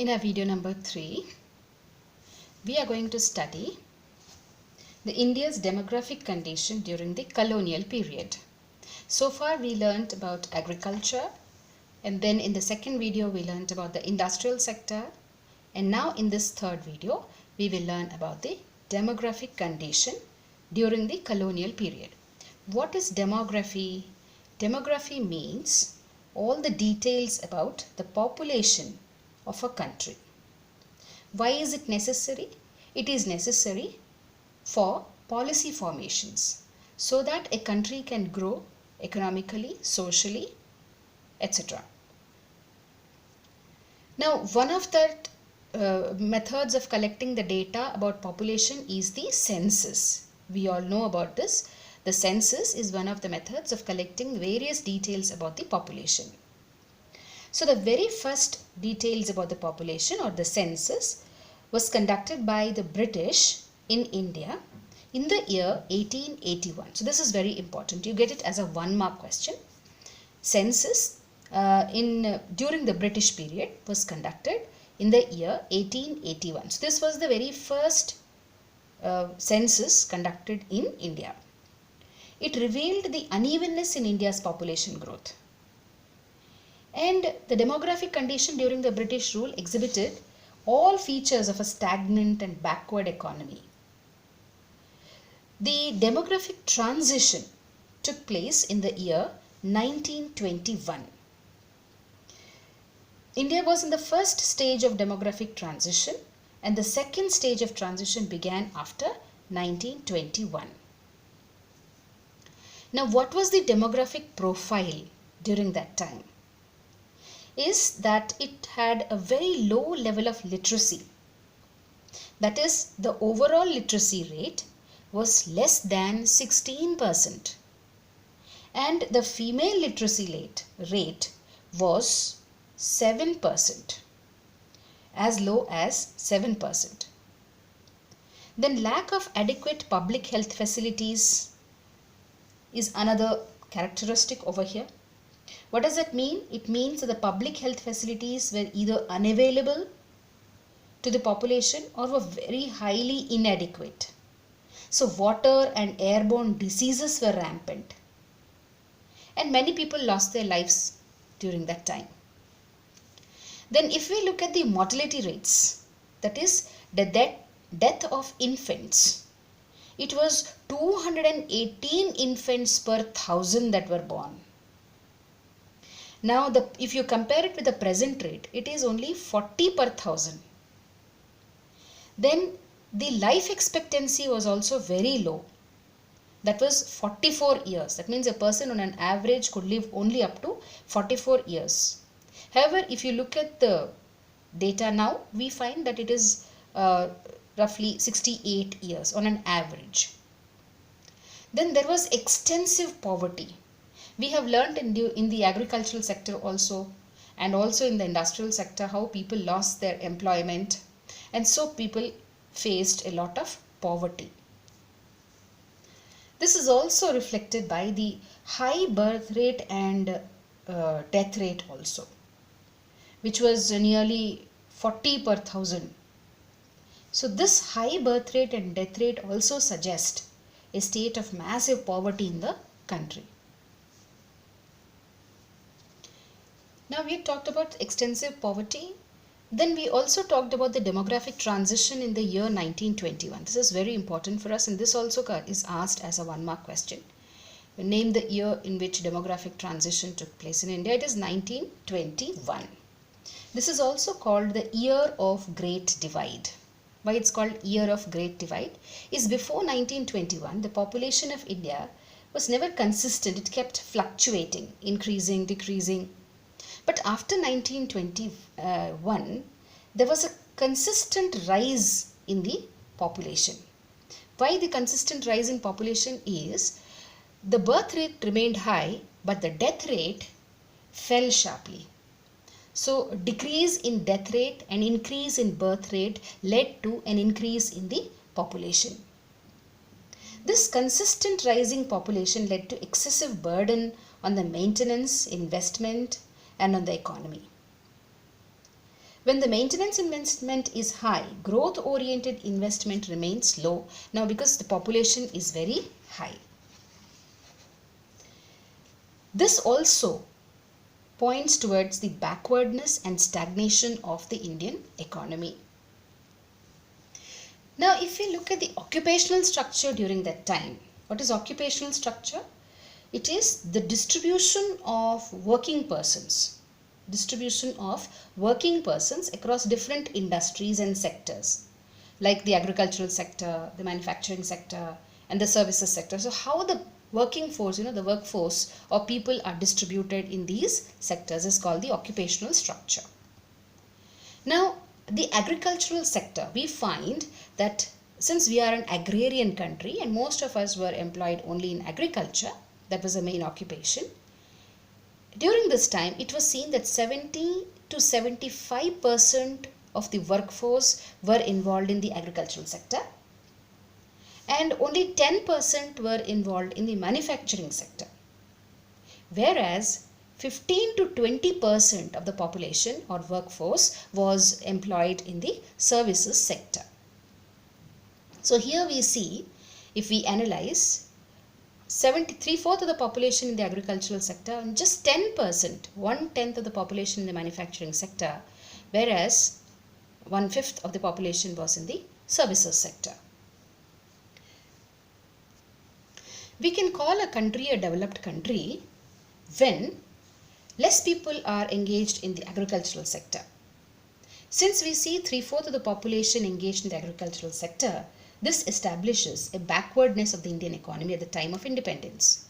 In our video number 3, we are going to study the India's demographic condition during the colonial period. So far we learnt about agriculture, and then in the second video we learnt about the industrial sector, and now in this third video we will learn about the demographic condition during the colonial period. What is demography? Demography means all the details about the population of a country. Why is it necessary? It is necessary for policy formations so that a country can grow economically, socially, etc. Now, one of the methods of collecting the data about population is the census. We all know about this. The census is one of the methods of collecting various details about the population. So the very first details about the population or the census was conducted by the British in India in the year 1881. So this is very important. You get it as a 1-mark question. Census during the British period was conducted in the year 1881. So this was the very first census conducted in India. It revealed the unevenness in India's population growth. And the demographic condition during the British rule exhibited all features of a stagnant and backward economy. The demographic transition took place in the year 1921. India was in the first stage of demographic transition, and the second stage of transition began after 1921. Now, what was the demographic profile during that time? Is that it had a very low level of literacy. That is, the overall literacy rate was less than 16%, and the female literacy rate was 7%, as low as 7%. Then lack of adequate public health facilities is another characteristic over here. What does that mean? It means that the public health facilities were either unavailable to the population or were very highly inadequate. So water and airborne diseases were rampant, and many people lost their lives during that time. Then if we look at the mortality rates, that is the death of infants, it was 218 infants per 1,000 that were born. Now, if you compare it with the present rate, it is only 40 per 1,000. Then the life expectancy was also very low. That was 44 years. That means a person on an average could live only up to 44 years. However, if you look at the data now, we find that it is roughly 68 years on an average. Then there was extensive poverty. We have learnt in the agricultural sector also, and also in the industrial sector, how people lost their employment, and so people faced a lot of poverty. This is also reflected by the high birth rate and death rate also, which was nearly 40 per 1,000. So this high birth rate and death rate also suggest a state of massive poverty in the country. Now we talked about extensive poverty. Then we also talked about the demographic transition in the year 1921. This is very important for us, and this also is asked as a 1-mark question. Name the year in which demographic transition took place in India. It is 1921. This is also called the year of Great Divide. Why it's called year of Great Divide is before 1921, the population of India was never consistent. It kept fluctuating, increasing, decreasing. But after 1921, there was a consistent rise in the population. Why the consistent rise in population is the birth rate remained high, but the death rate fell sharply. So decrease in death rate and increase in birth rate led to an increase in the population. This consistent rising population led to excessive burden on the maintenance, investment, and on the economy. When the maintenance investment is high, growth-oriented investment remains low. Now because the population is very high. This also points towards the backwardness and stagnation of the Indian economy. Now if we look at the occupational structure during that time, what is occupational structure? It is the distribution of working persons across different industries and sectors, like the agricultural sector, the manufacturing sector, and the services sector. So how the working force, the workforce or people are distributed in these sectors is called the occupational structure. Now, the agricultural sector, we find that since we are an agrarian country and most of us were employed only in agriculture, that was the main occupation. During this time, it was seen that 70 to 75% of the workforce were involved in the agricultural sector and only 10% were involved in the manufacturing sector. Whereas 15 to 20% of the population or workforce was employed in the services sector. So here we see, if we analyze, 3/4 of the population in the agricultural sector and just 10%, 1/10 of the population in the manufacturing sector, whereas 1/5 of the population was in the services sector. We can call a country a developed country when less people are engaged in the agricultural sector. Since we see 3/4 of the population engaged in the agricultural sector, this establishes a backwardness of the Indian economy at the time of independence.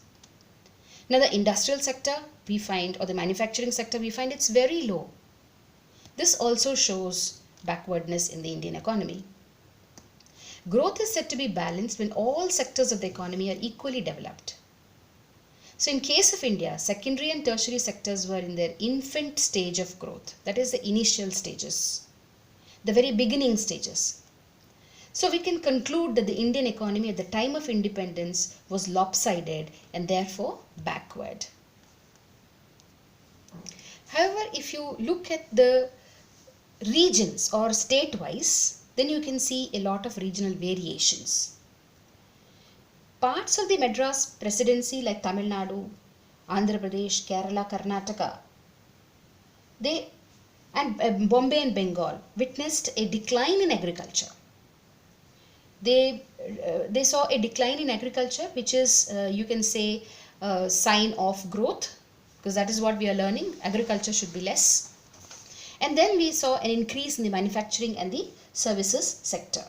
Now the industrial sector we find, or the manufacturing sector we find, it's very low. This also shows backwardness in the Indian economy. Growth is said to be balanced when all sectors of the economy are equally developed. So in case of India, secondary and tertiary sectors were in their infant stage of growth. That is the initial stages, the very beginning stages. So we can conclude that the Indian economy at the time of independence was lopsided and therefore backward. However, if you look at the regions or state-wise, then you can see a lot of regional variations. Parts of the Madras Presidency like Tamil Nadu, Andhra Pradesh, Kerala, Karnataka, and Bombay and Bengal witnessed a decline in agriculture. They saw a decline in agriculture, which is, you can say, a sign of growth, because that is what we are learning. Agriculture should be less. And then we saw an increase in the manufacturing and the services sector.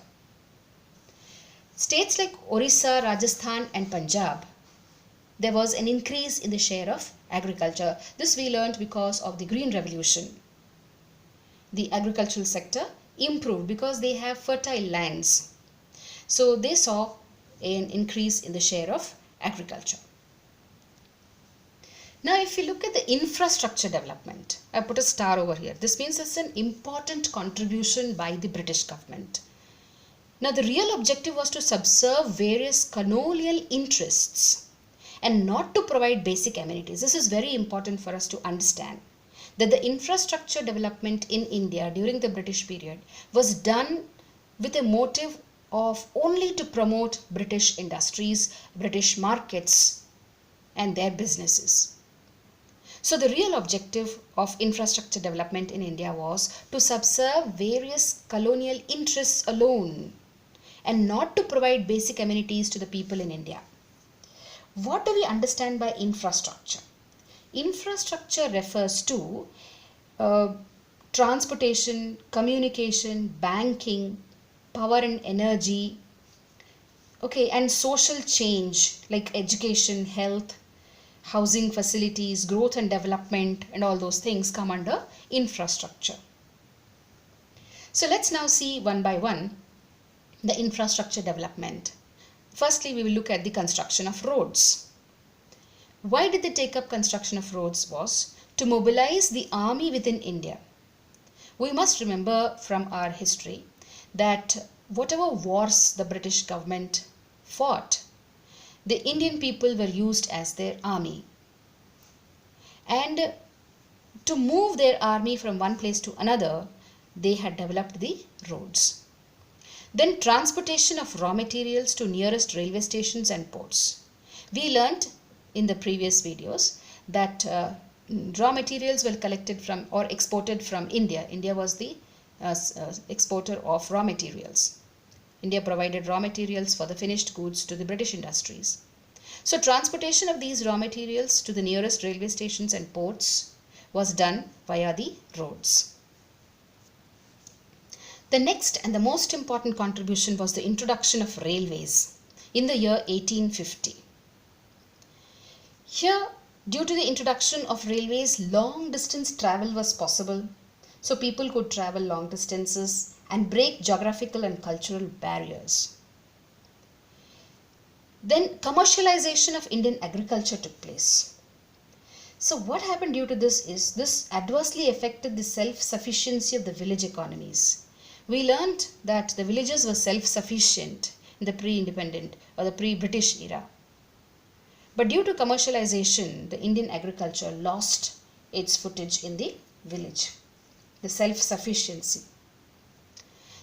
States like Orissa, Rajasthan and Punjab, there was an increase in the share of agriculture. This we learned because of the Green Revolution. The agricultural sector improved because they have fertile lands. So they saw an increase in the share of agriculture. Now if you look at the infrastructure development, I put a star over here. This means it's an important contribution by the British government. Now the real objective was to subserve various colonial interests and not to provide basic amenities. This is very important for us to understand, that the infrastructure development in India during the British period was done with a motive of only to promote British industries, British markets and their businesses. So the real objective of infrastructure development in India was to subserve various colonial interests alone and not to provide basic amenities to the people in India. What do we understand by infrastructure? Infrastructure refers to transportation, communication, banking, power and energy, and social change like education, health, housing facilities, growth and development, and all those things come under infrastructure. So let's now see one by one the infrastructure development. Firstly, we will look at the construction of roads. Why did they take up construction of roads? Was to mobilize the army within India. We must remember from our history that whatever wars the British government fought, the Indian people were used as their army. And to move their army from one place to another, they had developed the roads. Then transportation of raw materials to nearest railway stations and ports. We learnt in the previous videos that raw materials were collected from or exported from India. India was the exporter of raw materials. India provided raw materials for the finished goods to the British industries. So transportation of these raw materials to the nearest railway stations and ports was done via the roads. The next and the most important contribution was the introduction of railways in the year 1850. Here, due to the introduction of railways, long distance travel was possible. So people could travel long distances and break geographical and cultural barriers. Then commercialization of Indian agriculture took place. So what happened due to this is this adversely affected the self-sufficiency of the village economies. We learned that the villages were self-sufficient in the pre-independent or the pre-British era. But due to commercialization, the Indian agriculture lost its footage in the village, the self-sufficiency.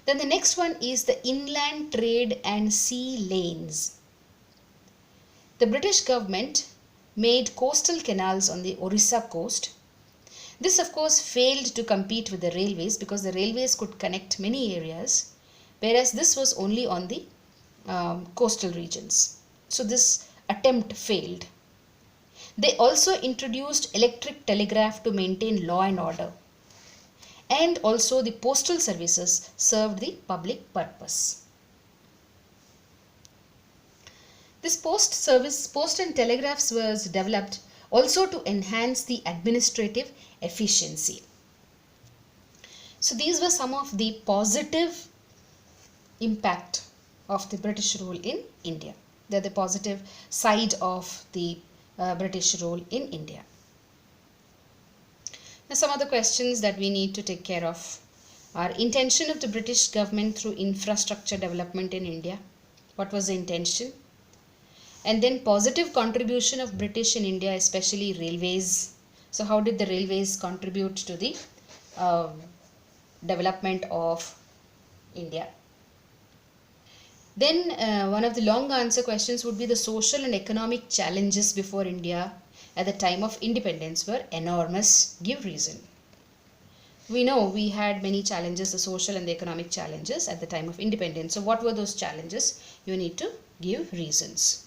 Then the next one is the inland trade and sea lanes. The British government made coastal canals on the Orissa coast. This of course failed to compete with the railways because the railways could connect many areas, whereas this was only on the coastal regions. So this attempt failed. They also introduced electric telegraph to maintain law and order. And also the postal services served the public purpose. This post and telegraphs was developed also to enhance the administrative efficiency. So these were some of the positive impact of the British rule in India. They're the positive side of the British rule in India. Now some other questions that we need to take care of are intention of the British government through infrastructure development in India. What was the intention? And then positive contribution of British in India, especially railways. So how did the railways contribute to the development of India? Then one of the long answer questions would be the social and economic challenges before India at the time of independence were enormous. Give reason. We know we had many challenges, the social and the economic challenges at the time of independence. So what were those challenges? You need to give reasons.